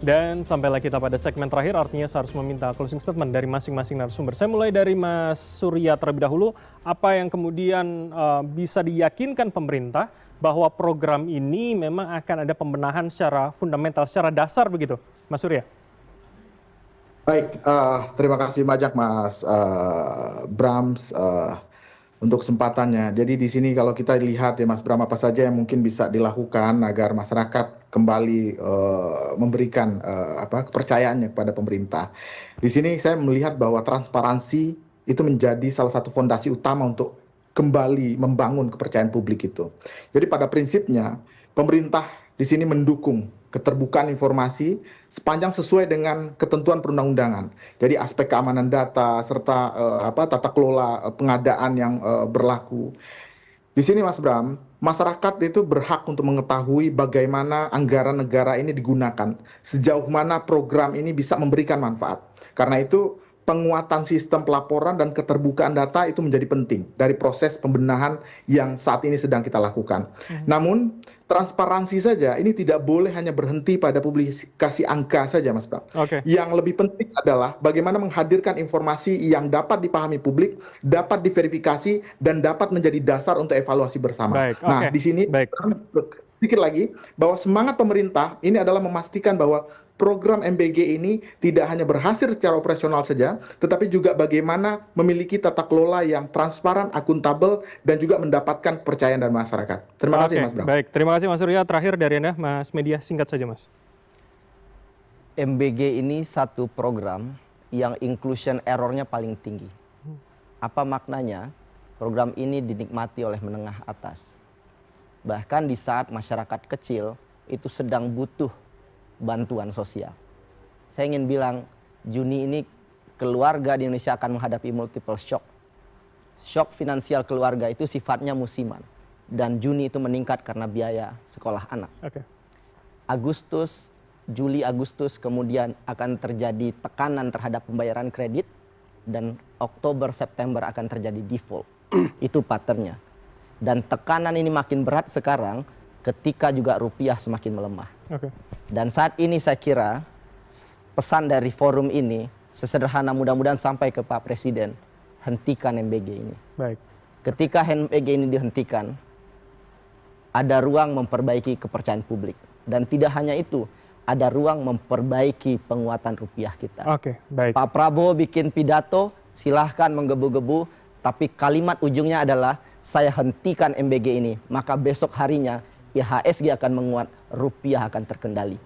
Dan sampailah kita pada segmen terakhir, artinya saya harus meminta closing statement dari masing-masing narasumber. Saya mulai dari Mas Surya terlebih dahulu, apa yang kemudian bisa diyakinkan pemerintah bahwa program ini memang akan ada pembenahan secara fundamental, secara dasar begitu, Mas Surya? Baik, terima kasih banyak Mas Brams untuk kesempatannya. Jadi di sini kalau kita lihat ya Mas Bram, apa saja yang mungkin bisa dilakukan agar masyarakat kembali memberikan kepercayaannya kepada pemerintah. Di sini saya melihat bahwa transparansi itu menjadi salah satu fondasi utama untuk kembali membangun kepercayaan publik itu. Jadi pada prinsipnya pemerintah di sini mendukung keterbukaan informasi sepanjang sesuai dengan ketentuan perundang-undangan. Jadi aspek keamanan data serta tata kelola pengadaan yang berlaku. Di sini Mas Bram, masyarakat itu berhak untuk mengetahui bagaimana anggaran negara ini digunakan, sejauh mana program ini bisa memberikan manfaat. Karena itu penguatan sistem pelaporan dan keterbukaan data itu menjadi penting dari proses pembenahan yang saat ini sedang kita lakukan. Namun transparansi saja ini tidak boleh hanya berhenti pada publikasi angka saja, Mas Bram. Yang lebih penting adalah bagaimana menghadirkan informasi yang dapat dipahami publik, dapat diverifikasi, dan dapat menjadi dasar untuk evaluasi bersama. Nah, di sini pikir lagi bahwa semangat pemerintah ini adalah memastikan bahwa program MBG ini tidak hanya berhasil secara operasional saja, tetapi juga bagaimana memiliki tata kelola yang transparan, akuntabel, dan juga mendapatkan kepercayaan dari masyarakat. Terima kasih Mas Bram. Baik, terima kasih Mas Surya. Terakhir dari Anda, Mas Media, singkat saja Mas. MBG ini satu program yang inclusion errornya paling tinggi. Apa maknanya? Program ini dinikmati oleh menengah atas. Bahkan di saat masyarakat kecil itu sedang butuh bantuan sosial. Saya ingin bilang, Juni ini keluarga di Indonesia akan menghadapi multiple shock. Shock finansial keluarga itu sifatnya musiman. Dan Juni itu meningkat karena biaya sekolah anak. Juli, Agustus kemudian akan terjadi tekanan terhadap pembayaran kredit. Dan Oktober, September akan terjadi default. Itu patternnya. Dan tekanan ini makin berat sekarang ketika juga rupiah semakin melemah. Dan saat ini saya kira pesan dari forum ini sesederhana mudah-mudahan sampai ke Pak Presiden, hentikan MBG ini. Ketika MBG ini dihentikan, ada ruang memperbaiki kepercayaan publik. Dan tidak hanya itu, ada ruang memperbaiki penguatan rupiah kita. Pak Prabowo bikin pidato, silahkan menggebu-gebu, tapi kalimat ujungnya adalah saya hentikan MBG ini, maka besok harinya IHSG akan menguat, rupiah akan terkendali.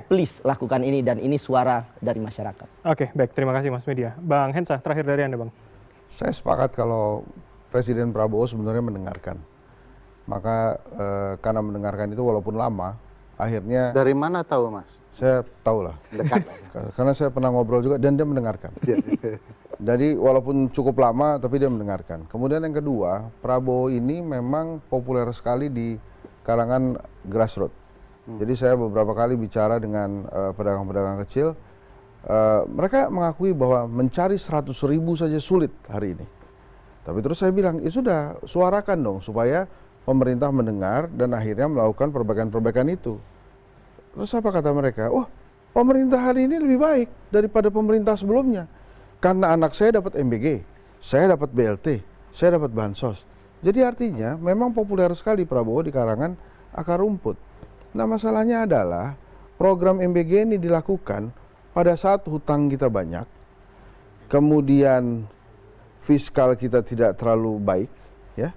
Please lakukan ini, dan ini suara dari masyarakat. Baik, terima kasih Mas Media. Bang Hensa, terakhir dari Anda Bang. Saya sepakat kalau Presiden Prabowo sebenarnya mendengarkan. Maka karena mendengarkan itu walaupun lama, akhirnya... Dari mana tahu Mas? Saya tahu lah. Dekat. Karena saya pernah ngobrol juga dan dia mendengarkan. Jadi walaupun cukup lama tapi dia mendengarkan. Kemudian yang kedua, Prabowo ini memang populer sekali di kalangan grassroots. Jadi saya beberapa kali bicara dengan pedagang-pedagang kecil, mereka mengakui bahwa mencari 100.000 saja sulit hari ini. Tapi terus saya bilang, ya sudah, suarakan dong supaya pemerintah mendengar dan akhirnya melakukan perbaikan-perbaikan itu. Terus apa kata mereka? Oh, pemerintah hari ini lebih baik daripada pemerintah sebelumnya. Karena anak saya dapat MBG, saya dapat BLT, saya dapat bansos. Jadi artinya memang populer sekali Prabowo di kalangan akar rumput. Nah masalahnya adalah program MBG ini dilakukan pada saat hutang kita banyak, kemudian fiskal kita tidak terlalu baik, ya.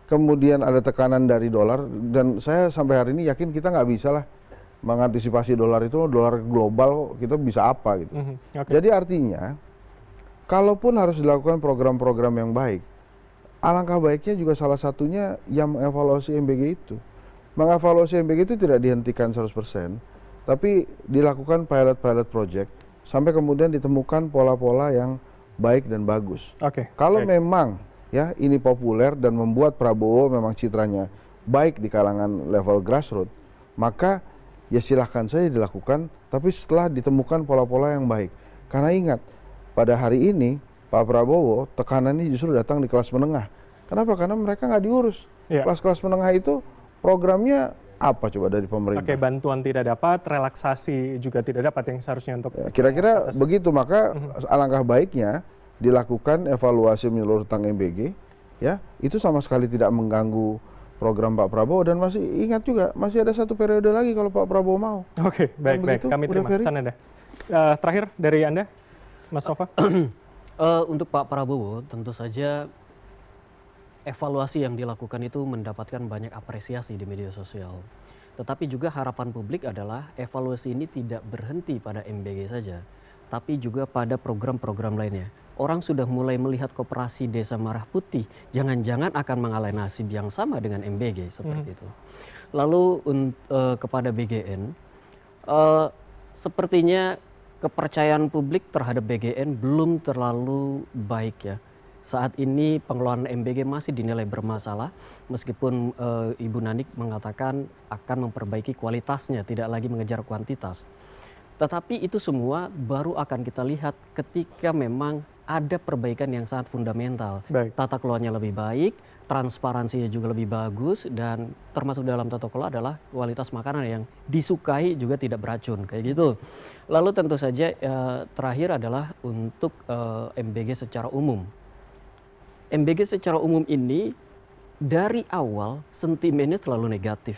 Kemudian ada tekanan dari dolar, dan saya sampai hari ini yakin kita nggak bisa lah mengantisipasi dolar itu, dolar global kita bisa apa gitu. Jadi artinya, kalaupun harus dilakukan program-program yang baik, alangkah baiknya juga salah satunya yang mengevaluasi MBG itu. Mengevaluasi MBG itu tidak dihentikan 100%, tapi dilakukan pilot-pilot project, sampai kemudian ditemukan pola-pola yang baik dan bagus. Kalau memang ya ini populer dan membuat Prabowo memang citranya baik di kalangan level grassroots, maka ya silahkan saja dilakukan, tapi setelah ditemukan pola-pola yang baik. Karena ingat, pada hari ini Pak Prabowo tekanannya justru datang di kelas menengah. Kenapa? Karena mereka nggak diurus. Kelas-kelas menengah itu programnya apa coba dari pemerintah? Oke, bantuan tidak dapat, relaksasi juga tidak dapat yang seharusnya untuk Ya, kira-kira begitu, maka alangkah baiknya dilakukan evaluasi menyeluruh tentang MBG, ya itu sama sekali tidak mengganggu program Pak Prabowo, dan masih ingat juga masih ada 1 periode lagi kalau Pak Prabowo mau. Oke, baik, begitu, kami udah terima Ferry? pesan Anda. Terakhir dari Anda, Mas Nova. Untuk Pak Prabowo tentu saja evaluasi yang dilakukan itu mendapatkan banyak apresiasi di media sosial. Tetapi juga harapan publik adalah evaluasi ini tidak berhenti pada MBG saja, tapi juga pada program-program lainnya. Orang sudah mulai melihat Koperasi Desa Merah Putih, jangan-jangan akan mengalami nasib yang sama dengan MBG seperti itu. Lalu kepada BGN, sepertinya kepercayaan publik terhadap BGN belum terlalu baik ya. Saat ini pengelolaan MBG masih dinilai bermasalah, meskipun Ibu Nanik mengatakan akan memperbaiki kualitasnya, tidak lagi mengejar kuantitas. Tetapi itu semua baru akan kita lihat ketika memang ada perbaikan yang sangat fundamental. Baik. Tata kelolanya lebih baik, transparansinya juga lebih bagus, dan termasuk dalam tata kelola adalah kualitas makanan yang disukai juga tidak beracun, kayak gitu. Lalu tentu saja terakhir adalah untuk MBG secara umum. MBG secara umum ini dari awal sentimennya terlalu negatif.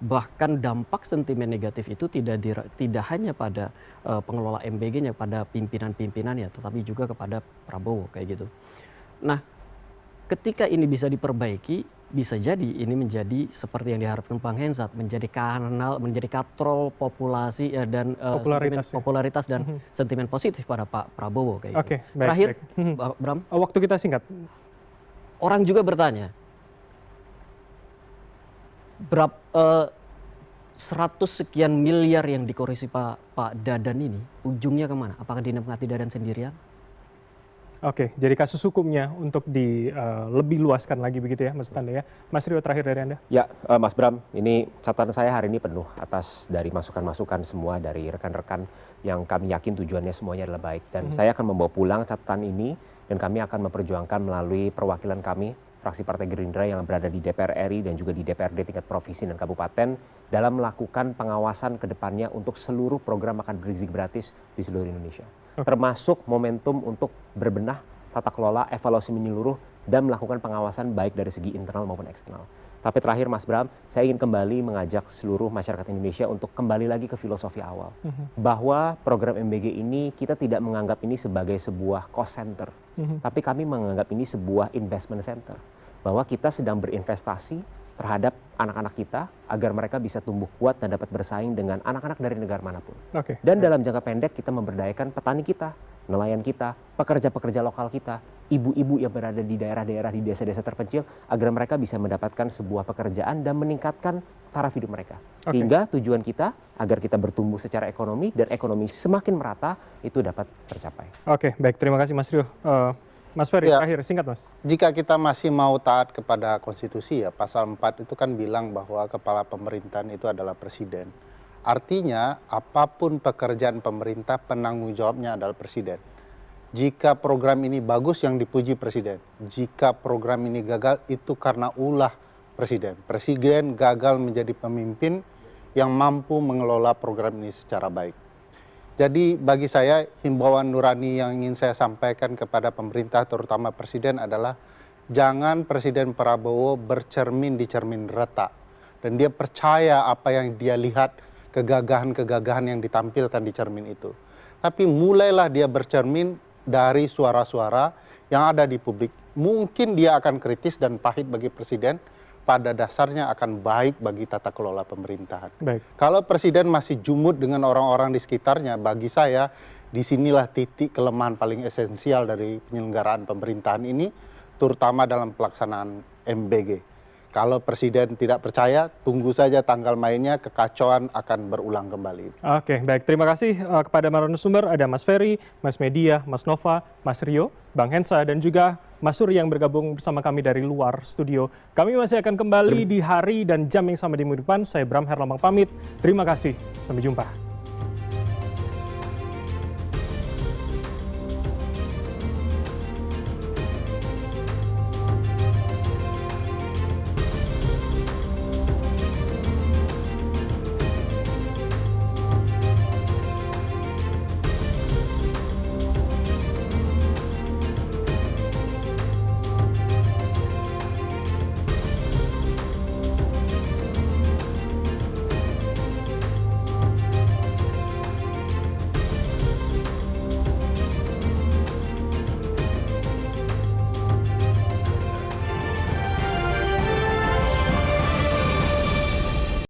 Bahkan dampak sentimen negatif itu tidak hanya pada pengelola MBG-nya, pada pimpinan-pimpinannya, tetapi juga kepada Prabowo kayak gitu. Nah, ketika ini bisa diperbaiki, bisa jadi ini menjadi seperti yang diharapkan Bang Hensat, menjadi kanal, menjadi katrol populasi dan popularitas dan sentimen positif pada Pak Prabowo kayak gitu. Oke, baik, Terakhir, baik. Bram, Waktu kita singkat. orang juga bertanya, berapa 100 sekian miliar yang dikorupsi Pak Dadan ini, ujungnya kemana? Apakah dinikmati Dadan sendirian? Oke, jadi kasus hukumnya untuk lebih luaskan lagi begitu ya maksud Anda ya. Mas Rio, terakhir dari Anda. Ya, Mas Bram, ini catatan saya hari ini penuh atas dari masukan-masukan semua dari rekan-rekan yang kami yakin tujuannya semuanya adalah baik. Dan saya akan membawa pulang catatan ini dan kami akan memperjuangkan melalui perwakilan kami, fraksi Partai Gerindra yang berada di DPR RI dan juga di DPRD tingkat provinsi dan kabupaten dalam melakukan pengawasan ke depannya untuk seluruh program makan bergizi gratis di seluruh Indonesia. Termasuk momentum untuk berbenah tata kelola, evaluasi menyeluruh, dan melakukan pengawasan baik dari segi internal maupun eksternal. Tapi terakhir Mas Bram, saya ingin kembali mengajak seluruh masyarakat Indonesia untuk kembali lagi ke filosofi awal. Bahwa program MBG ini kita tidak menganggap ini sebagai sebuah cost center. Tapi kami menganggap ini sebuah investment center. Bahwa kita sedang berinvestasi terhadap anak-anak kita agar mereka bisa tumbuh kuat dan dapat bersaing dengan anak-anak dari negara manapun. Dan dalam jangka pendek kita memberdayakan petani kita, nelayan kita, pekerja-pekerja lokal kita, ibu-ibu yang berada di daerah-daerah di desa-desa terpencil agar mereka bisa mendapatkan sebuah pekerjaan dan meningkatkan taraf hidup mereka. Sehingga tujuan kita agar kita bertumbuh secara ekonomi dan ekonomi semakin merata itu dapat tercapai. Oke, baik, terima kasih Mas Rio. Mas Ferry, terakhir singkat Mas. Jika kita masih mau taat kepada konstitusi ya, pasal 4 itu kan bilang bahwa kepala pemerintahan itu adalah presiden. Artinya apapun pekerjaan pemerintah penanggung jawabnya adalah presiden. Jika program ini bagus yang dipuji presiden. Jika program ini gagal itu karena ulah presiden. Presiden gagal menjadi pemimpin yang mampu mengelola program ini secara baik. Jadi bagi saya himbauan nurani yang ingin saya sampaikan kepada pemerintah terutama presiden adalah jangan Presiden Prabowo bercermin di cermin retak. Dan dia percaya apa yang dia lihat, kegagahan-kegagahan yang ditampilkan di cermin itu. Tapi mulailah dia bercermin dari suara-suara yang ada di publik. Mungkin dia akan kritis dan pahit bagi presiden, pada dasarnya akan baik bagi tata kelola pemerintahan. Kalau presiden masih jumut dengan orang-orang di sekitarnya, bagi saya disinilah titik kelemahan paling esensial dari penyelenggaraan pemerintahan ini, terutama dalam pelaksanaan MBG. Kalau presiden tidak percaya, tunggu saja tanggal mainnya, kekacauan akan berulang kembali. Oke, baik. Terima kasih kepada narasumber, ada Mas Ferry, Mas Media, Mas Nova, Mas Rio, Bang Hensa, dan juga Mas Suri yang bergabung bersama kami dari luar studio. Kami masih akan kembali di hari dan jam yang sama di minggu depan. Saya Bram Herlambang pamit. Terima kasih. Sampai jumpa.